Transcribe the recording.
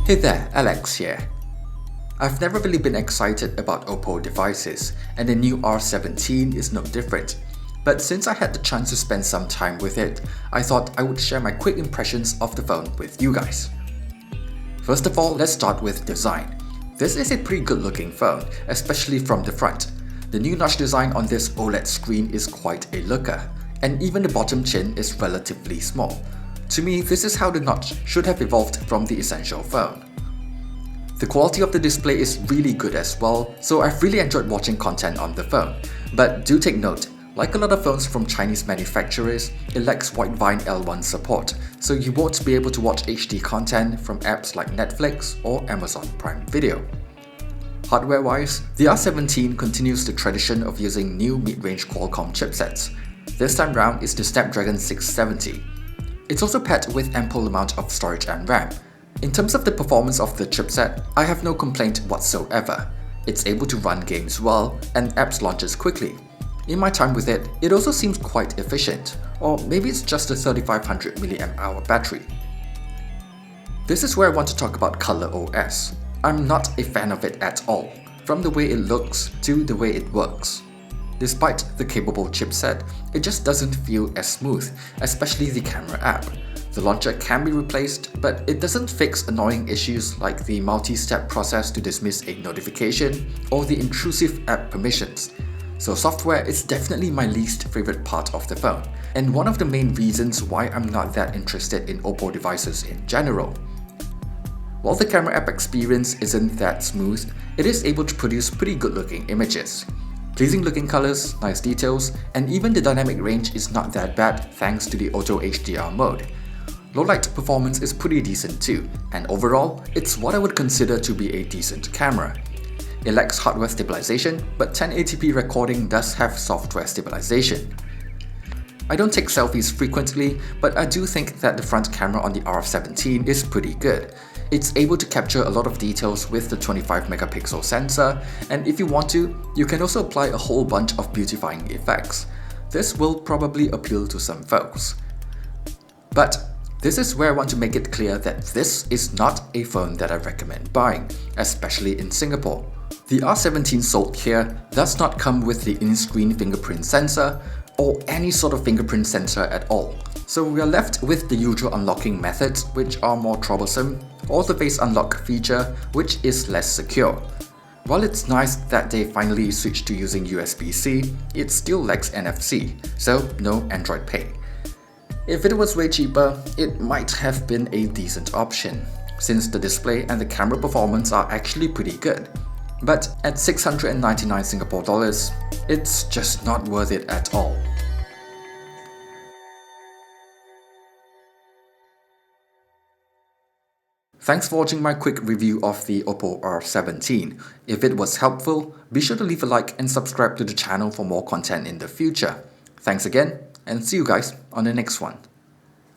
Hey there, Alex here. I've never really been excited about Oppo devices, and the new R17 is no different. But since I had the chance to spend some time with it, I thought I would share my quick impressions of the phone with you guys. First of all, let's start with design. This is a pretty good looking phone, especially from the front. The new notch design on this OLED screen is quite a looker, and even the bottom chin is relatively small. To me, this is how the notch should have evolved from the Essential phone. The quality of the display is really good as well, so I've really enjoyed watching content on the phone. But do take note, like a lot of phones from Chinese manufacturers, it lacks Widevine L1 support, so you won't be able to watch HD content from apps like Netflix or Amazon Prime Video. Hardware-wise, the R17 continues the tradition of using new mid-range Qualcomm chipsets. This time round is the Snapdragon 670. It's also paired with ample amount of storage and RAM. In terms of the performance of the chipset, I have no complaint whatsoever. It's able to run games well, and apps launches quickly. In my time with it, it also seems quite efficient, or maybe it's just a 3500 mAh battery. This is where I want to talk about Color OS. I'm not a fan of it at all, from the way it looks to the way it works. Despite the capable chipset, it just doesn't feel as smooth, especially the camera app. The launcher can be replaced, but it doesn't fix annoying issues like the multi-step process to dismiss a notification or the intrusive app permissions. So software is definitely my least favorite part of the phone, and one of the main reasons why I'm not that interested in Oppo devices in general. While the camera app experience isn't that smooth, it is able to produce pretty good looking images. Pleasing looking colors, nice details, and even the dynamic range is not that bad thanks to the Auto HDR mode. Low light performance is pretty decent too, and overall, it's what I would consider to be a decent camera. It lacks hardware stabilization, but 1080p recording does have software stabilization. I don't take selfies frequently, but I do think that the front camera on the R17 is pretty good. It's able to capture a lot of details with the 25 megapixel sensor, and if you want to, you can also apply a whole bunch of beautifying effects. This will probably appeal to some folks. But this is where I want to make it clear that this is not a phone that I recommend buying, especially in Singapore. The R17 sold here does not come with the in-screen fingerprint sensor or any sort of fingerprint sensor at all. So we are left with the usual unlocking methods, which are more troublesome, or the face unlock feature, which is less secure. While it's nice that they finally switched to using USB-C, it still lacks NFC, so no Android Pay. If it was way cheaper, it might have been a decent option, since the display and the camera performance are actually pretty good. But at 699 Singapore dollars, it's just not worth it at all. Thanks for watching my quick review of the Oppo R17. If it was helpful, be sure to leave a like and subscribe to the channel for more content in the future. Thanks again, and see you guys on the next one.